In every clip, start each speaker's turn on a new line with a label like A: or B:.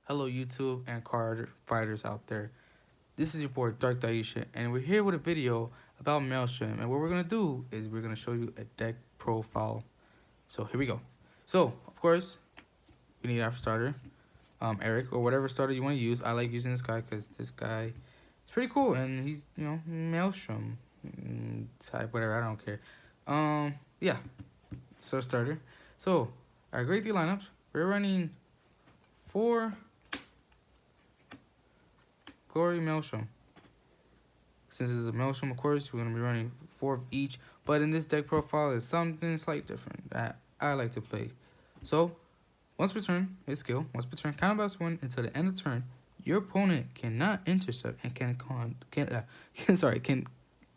A: Hello, YouTube and card fighters out there. This is your boy Dark Daisha, and we're here with a video about Maelstrom. And what we're gonna do is we're gonna show you a deck profile. So here we go. So of course we need our starter, Eric or whatever starter you want to use. I like using this guy because this guy is pretty cool, and he's Maelstrom type whatever. I don't care. Yeah. So starter. So our great D lineups. We're running 4 Glory Maelstrom. Since it's a Maelstrom, of course, we're going to be running 4 of each. But in this deck profile, it's something slightly different that I like to play. So, once per turn, his skill, once per turn, counterblast 1 until the end of turn. Your opponent cannot intercept and can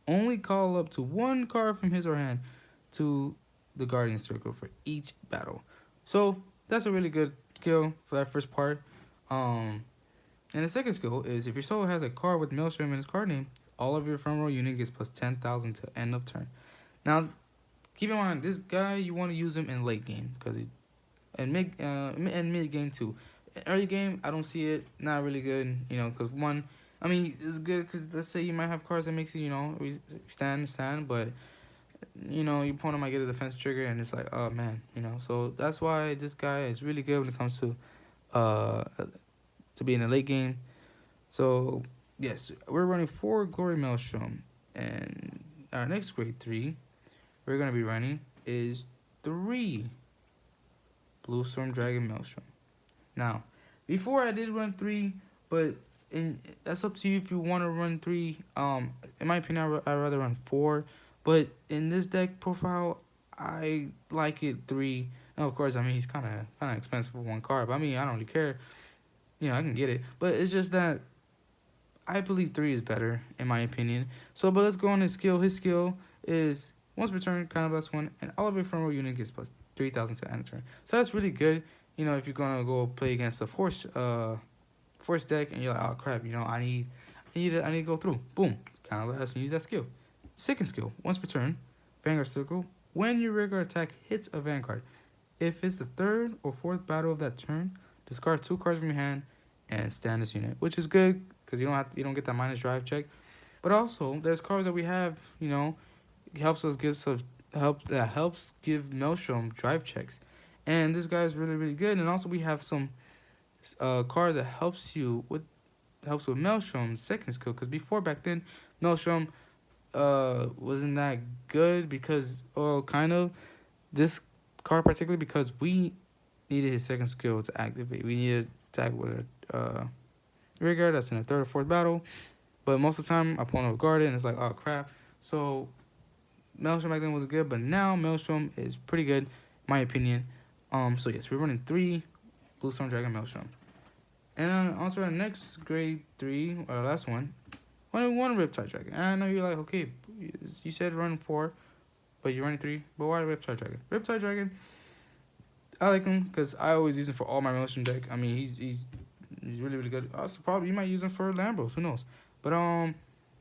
A: only call up to 1 card from his or hand to the Guardian Circle for each battle. So, that's a really good skill for that first part. And the second skill is if your solo has a card with Maelstrom in its card name, all of your front row unit gets plus 10,000 to end of turn. Now, keep in mind, this guy, you want to use him in late game, and mid game too. In early game, I don't see it, not really good, because one, I mean, it's good because let's say you might have cards that makes you, stand, but, your opponent might get a defense trigger, and it's like, oh man, so that's why this guy is really good when it comes to be in the late game. So, yes, we're running 4 Glory Maelstrom. And our next grade 3 we're going to be running is 3 Blue Storm Dragon Maelstrom. Now, before I did run 3, but that's up to you if you want to run 3. In my opinion, I'd rather run 4. But in this deck profile, I like it 3. And of course, I mean, he's kind of expensive for 1 card. But I mean, I don't really care. I can get it. But it's just that I believe 3 is better, in my opinion. So, but let's go on his skill. His skill is once per turn, counterblast 1, and all of your front row unit gets plus 3,000 to end of turn. So that's really good. If you're gonna go play against a force deck, and you're like, oh crap, I need to go through. Boom, counterblast and use that skill. Second skill, once per turn, Vanguard Circle. When your regular attack hits a Vanguard, if it's the 3rd or 4th battle of that turn, discard 2 cards from your hand and stand this unit, which is good because you don't get that minus drive check. But also, there's cards that we have, helps give Maelstrom drive checks, and this guy is really really good. And also we have some cards that helps with Maelstrom's second skill, because before back then Maelstrom wasn't that good because kind of this card particularly because we needed his second skill to activate. We needed to attack with a rigor that's in the 3rd or 4th battle, but most of the time opponent will guard it, and it's like, oh crap. So Maelstrom back then was good, but now Maelstrom is pretty good, in my opinion. So yes, we're running 3 Blue Storm Dragon Maelstrom, and also our next grade 3, or last one, one Riptide Dragon. And I know you're like, okay, you said run 4, but you're running 3, but why Riptide Dragon? Riptide Dragon, I like him because I always use him for all my Maelstrom deck. I mean, he's really really good. Also, probably you might use him for Lambros. Who knows? But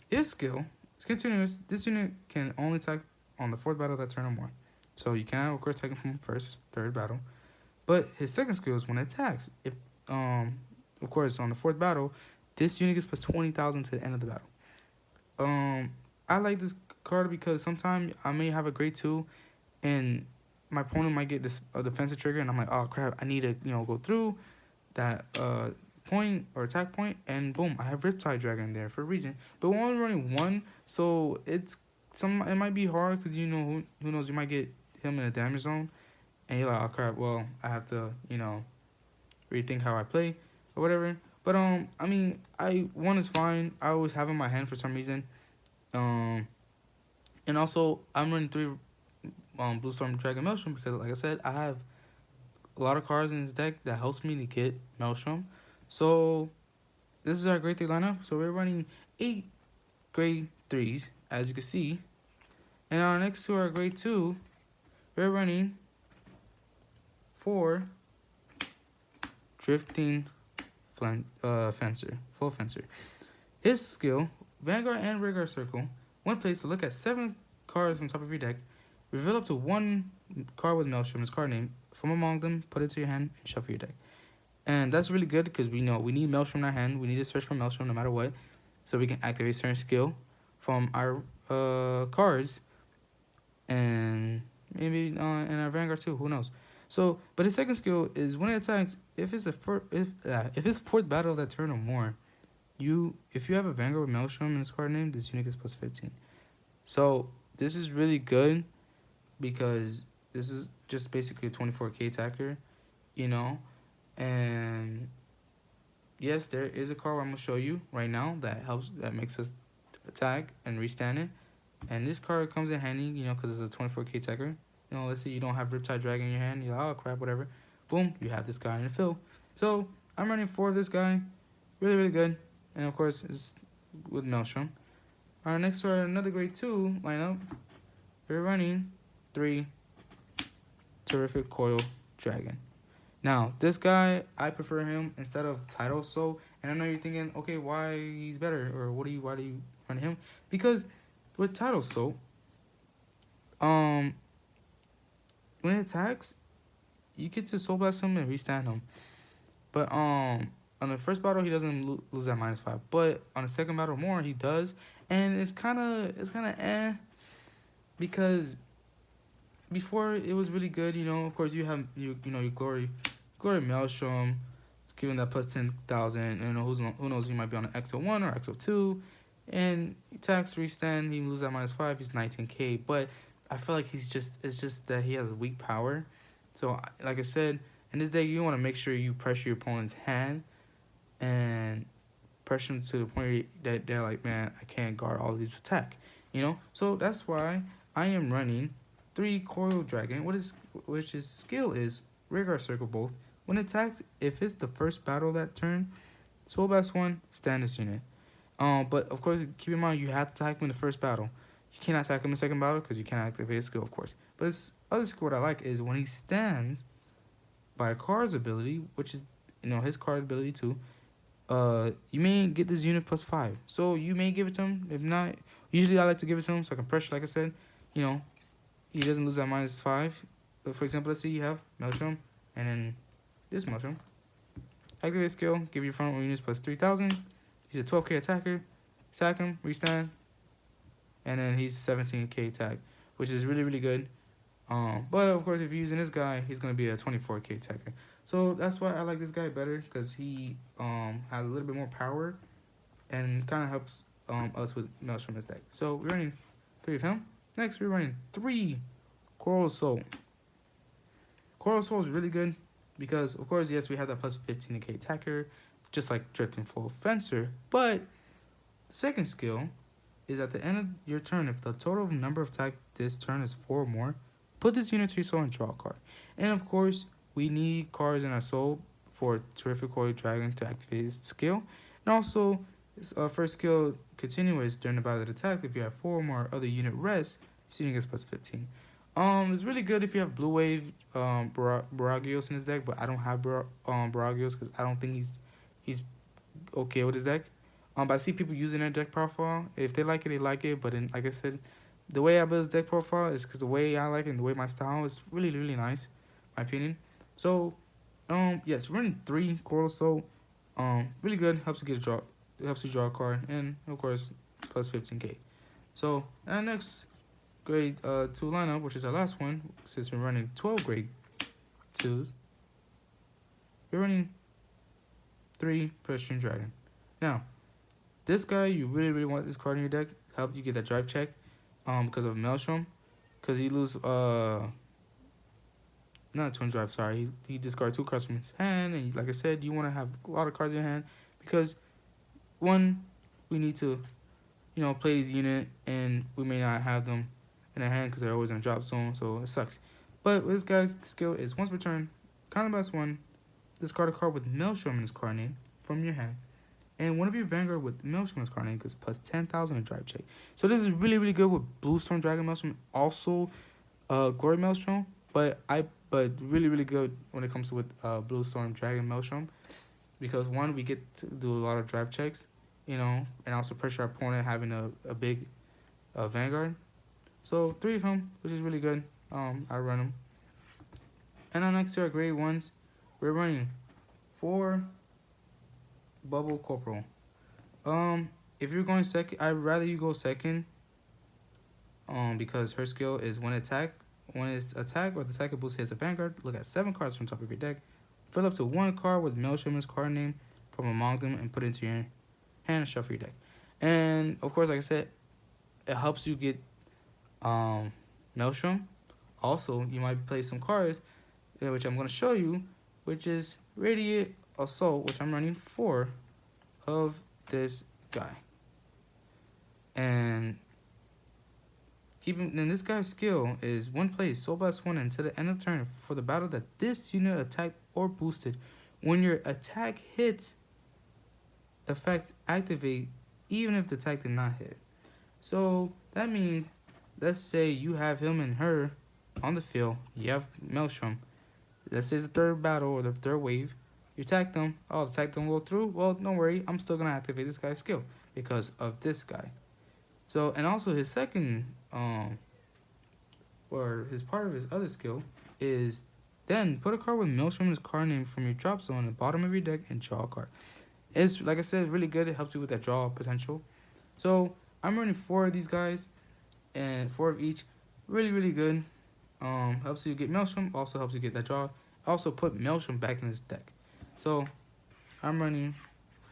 A: his skill is continuous. This unit can only attack on the 4th battle of that turn or more. So you cannot, of course, attack him from 1st, 3rd battle. But his second skill is when it attacks. If of course, on the 4th battle, this unit gets plus 20,000 to the end of the battle. I like this card because sometimes I may have a grade 2, and my opponent might get this defensive trigger, and I'm like, oh crap, I need to go through that point or attack point, and boom, I have Riptide Dragon there for a reason. But we're only running 1, so it might be hard because who knows, you might get him in a damage zone, and you're like, oh crap, well I have to rethink how I play or whatever. But I mean, 1 is fine. I always have him in my hand for some reason. And also I'm running 3 Blue Storm Dragon Maelstrom because, like I said, I have a lot of cards in this deck that helps me to get Maelstrom. So this is our grade 3 lineup. So we're running 8 grade 3s, as you can see. And our next to our grade 2, we're running 4 Drifting Full Fencer. His skill, Vanguard and Rigor Circle. One place to look at 7 cards from top of your deck. Reveal up to 1 card with Maelstrom, his card name. From among them, put it to your hand and shuffle your deck. And that's really good because we know we need Maelstrom in our hand. We need to search for Maelstrom no matter what. So we can activate certain skill from our cards and maybe in our Vanguard too. Who knows? So, but his second skill is when it attacks. If it's if it's fourth battle of that turn or more, if you have a Vanguard with Maelstrom in its card name, this unit gets plus 15. So this is really good because this is just basically a 24k attacker, you know, and yes, there is a card I'm gonna show you right now that makes us attack and restand it. And this card comes in handy, you know, because it's a 24k attacker. You know, let's say you don't have Riptide Dragon in your hand. You're like, oh crap, whatever. Boom, you have this guy in the field. So I'm running 4 of this guy. Really, really good. And of course, it's with Maelstrom. Alright, next to another grade 2 lineup. We're running 3 Terrific Coil Dragon. Now, this guy, I prefer him instead of Tidal Soul. And I know you're thinking, okay, why he's better? Or why do you run him? Because with Tidal Soul, when it attacks, you get to Soul Blast him and restand him. But on the first battle, he doesn't lose that -5. But on the second battle more, he does. And it's kind of because before it was really good, you know. Of course, you have your Glory Maelstrom, giving that plus 10,000. You know, who knows? He might be on an XO1 or XO2, and he attacks, restand. He loses that -5. He's 19k. But I feel like it's just that he has weak power. So like I said, in this deck, you want to make sure you pressure your opponent's hand and pressure them to the point that they're like, man, I can't guard all these attack. You know, so that's why I am running 3 Coil Dragon, which his skill is Rearguard Circle both. When attacked, if it's the first battle that turn, Soul Blast 1, stand this unit. But of course, keep in mind you have to attack him in the first battle. You cannot attack him in the second battle because you can't activate his skill, of course. But his other skill what I like is when he stands by a card's ability, which is his card ability too. You may get this unit plus 5, so you may give it to him. If not, usually I like to give it to him so I can pressure. Like I said, he doesn't lose that -5. But for example, let's say you have Maelstrom and then this Maelstrom. Activate skill, give your front row units plus 3,000. He's a 12k attacker. Attack him, restand, and then he's 17k attack, which is really, really good. But of course, if you're using this guy, he's gonna be a 24k attacker. So that's why I like this guy better, because he has a little bit more power and kind of helps us with Maelstrom this deck. So we're running 3 of him. Next, we're running 3 Coral Soul. Coral Soul is really good because, of course, yes, we have that plus 15k attacker, just like Drifting Full Fencer. But the second skill is at the end of your turn, if the total number of attack this turn is 4 or more, put this unit to your soul and draw a card. And of course, we need cards in our soul for Terrific Coil Dragon to activate his skill. And also, first skill continuous during the battle attack. If you have 4 or more other unit rest, this unit gets plus 15. It's really good if you have Blue Wave Baragios in his deck, but I don't have Baragios because I don't think he's okay with his deck. But I see people using their deck profile. If they like it, they like it. But then, like I said, the way I build his deck profile is because the way I like it and the way my style is really, really nice, my opinion. So, yes, we're running 3 Coral Soul. Really good. Helps you draw a card, and of course, plus 15k. So, our next grade 2 lineup, which is our last one, since we're running 12 grade 2s, we're running 3 Pedestrian Dragon. Now, this guy, you really, really want this card in your deck. Help you get that drive check, because of Maelstrom, because he lose not twin drive, sorry. He discard 2 cards from his hand, and like I said, you want to have a lot of cards in your hand because, one, we need to, play this unit, and we may not have them in our hand because they're always in a drop zone, so it sucks. But this guy's skill is once per turn, counterblast 1, discard a card with Maelstrom in his card name from your hand, and one of your Vanguard with Maelstrom in his card name gets plus 10,000 in drive check. So this is really, really good with Blue Storm Dragon Maelstrom, also Glory Maelstrom, but really, really good when it comes to with Blue Storm Dragon Maelstrom, because one, we get to do a lot of drive checks, and also pressure our opponent having a big Vanguard. So 3 of them, which is really good. I run them. And on next to our grade 1s, we're running For Bubble Corporal. If you're going second, I'd rather you go second. Because her skill is when it's attack or the attacker boost hits a vanguard, look at 7 cards from top of your deck. Fill up to 1 card with Maelstrom's card name from among them and put it into your hand and shuffle your deck. And of course, like I said, it helps you get Maelstrom. Also, you might play some cards, which I'm going to show you, which is Radiant Assault, which I'm running 4 of this guy. And then this guy's skill is one place, Soul Blast 1 until the end of turn for the battle that this unit attacked or boosted. When your attack hits, effects activate even if the attack did not hit. So that means, let's say you have him and her on the field, you have Maelstrom. Let's say it's the third battle or the third wave. You attack them, the attack don't go through. Well, don't worry, I'm still gonna activate this guy's skill because of this guy. So, and also his second, or his part of his other skill is then put a card with Maelstrom in his card name from your drop zone at the bottom of your deck and draw a card. It's, like I said, really good. It helps you with that draw potential. So, I'm running 4 of these guys, and 4 of each. Really, really good. Helps you get Maelstrom, also helps you get that draw. Also put Maelstrom back in his deck. So, I'm running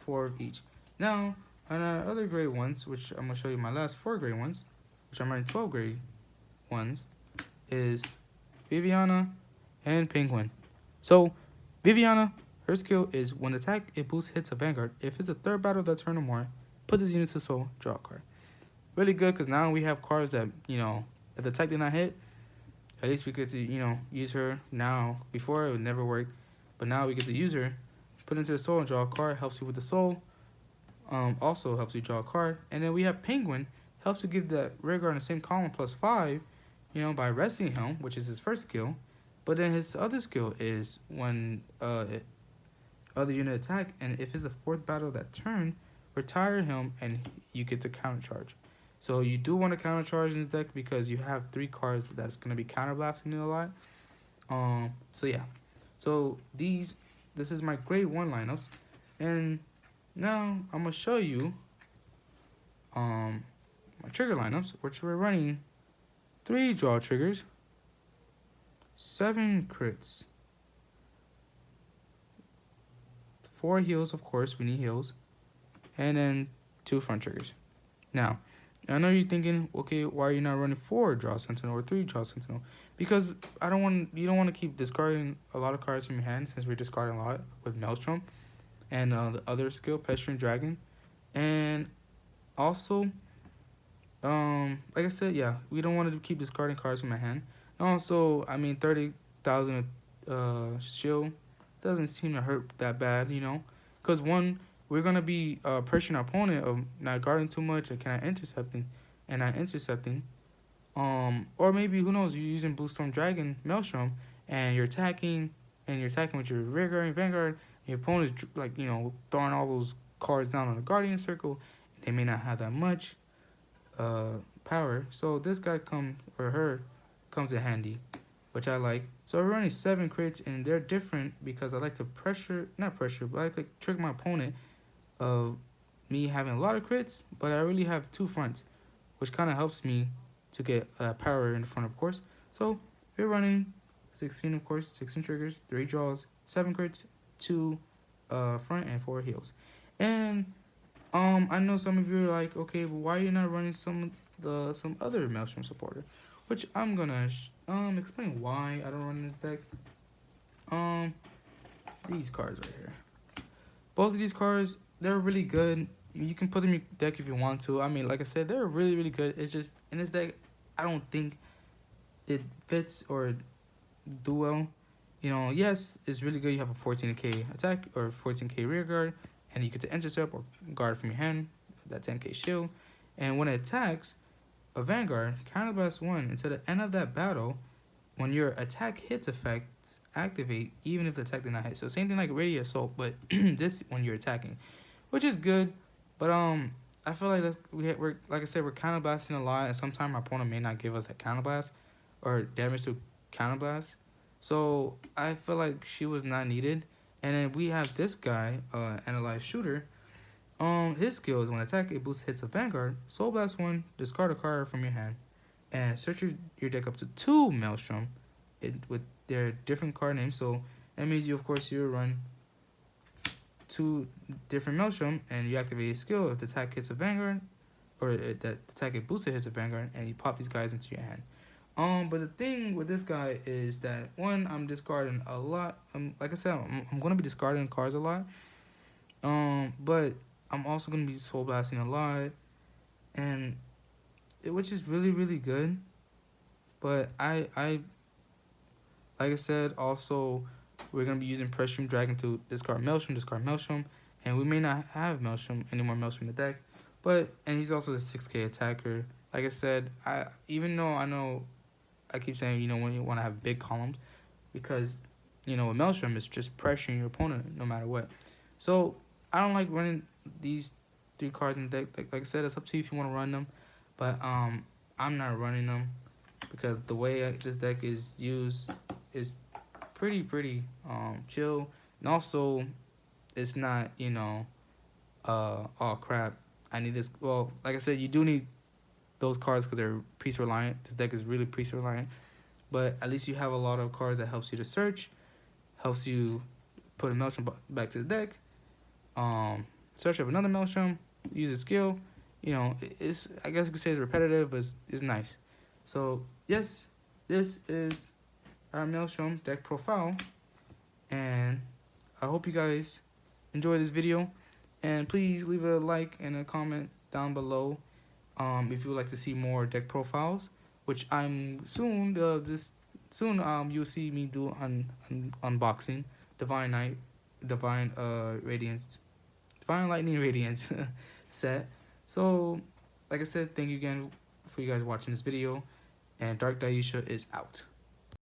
A: 4 of each. Now, on our other grade ones, which I'm going to show you my last 4 grade ones, which I'm running 12 grade ones, is Viviana and Penguin. So, Viviana, her skill is when attack, it boosts hits a vanguard. If it's a third battle of the turn or more, put this unit to soul, draw a card. Really good because now we have cards that, if the attack did not hit, at least we get to, use her now. Before, it would never work. But now we get to use her, put into the soul and draw a card, helps you with the soul. Also helps you draw a card. And then we have Penguin, helps you give that rear guard in the same column +5, by resting him, which is his first skill. But then his other skill is when other unit attack, and if it's the 4th battle of that turn, retire him and you get to counter charge. So you do want to counter charge in this deck because you have 3 cards that's going to be counter blasting it a lot. So yeah. So this is my grade 1 lineups. And now I'm going to show you my trigger lineups, which we're running 3 draw triggers, 7 crits, 4 heals, of course, we need heals, and then 2 front triggers. Now, I know you're thinking, okay, why are you not running 4 draw sentinel or 3 draw sentinel? Because you don't want to keep discarding a lot of cards from your hand, since we're discarding a lot with Maelstrom and the other skill, Pestering Dragon. And also, like I said, yeah, we don't want to keep discarding cards from my hand. And also, 30,000 shield doesn't seem to hurt that bad, because one, we're gonna be pressuring our opponent of not guarding too much and not intercepting. Or maybe, who knows, you're using Blue Storm Dragon Maelstrom and you're attacking with your rear guard and vanguard, and your opponent's throwing all those cards down on the guardian circle. They may not have that much power, so this guy comes in handy, which I like. So we're running 7 crits, and they're different because I like to not pressure, but I like to trick my opponent of me having a lot of crits, but I really have 2 fronts, which kind of helps me to get power in the front, of course. So we're running 16, of course, 16 triggers, 3 draws, 7 crits, 2 front, and 4 heals. And I know some of you are like, okay, but why are you not running some other Maelstrom supporter? Which I'm gonna explain why I don't run this deck. These cards right here. Both of these cards, they're really good. You can put them in your deck if you want to. Like I said, they're really, really good. It's just, in this deck, I don't think it fits or do well. Yes, it's really good. You have a 14k attack or 14k rear guard, and you get to intercept or guard from your hand, that 10k shield. And when it attacks, a vanguard, counterblast 1 until the end of that battle. When your attack hits effects activate, even if the attack did not hit. So same thing like Radiant Assault, but this when you're attacking, which is good. But I feel like we're like I said, we're counterblasting a lot, and sometimes our opponent may not give us a counterblast or damage to counterblast. So I feel like she was not needed. And then we have this guy, Analyze Shooter. His skill is when attack it boosts hits of Vanguard. Soul Blast 1, discard a card from your hand, and search your deck up to 2 Maelstrom with their different card names. So that means you run 2 different Maelstrom, and you activate a skill if the attack hits a Vanguard, or that attack it boosted hits a Vanguard, and you pop these guys into your hand. But the thing with this guy is that, one, I'm discarding a lot. Like I said, I'm gonna be discarding cards a lot. But I'm also gonna be soul blasting a lot, and which is really really good. But I like I said, also we're gonna be using Pressure Dragon to discard Maelstrom, and we may not have any more Maelstrom in the deck. And he's also a 6K attacker. Like I said, even though I know I keep saying, when you want to have big columns, because, with Maelstrom, it's just pressuring your opponent no matter what. So, I don't like running these 3 cards in the deck. Like I said, it's up to you if you want to run them. But, I'm not running them because the way this deck is used is pretty chill. And also, it's not, oh, crap, I need this. Well, like I said, you do need those cards because they're priest reliant. This deck is really priest reliant, but at least you have a lot of cards that helps you to search, helps you put a Maelstrom back to the deck, search up another Maelstrom, use a skill. It's, I guess you could say it's repetitive, but it's nice. So yes, this is our Maelstrom deck profile, and I hope you guys enjoy this video, and please leave a like and a comment down below. If you would like to see more deck profiles, which I'm soon, you'll see me do unboxing Divine Lightning Radiance set. So, like I said, thank you again for you guys watching this video, and Dark Daisha is out.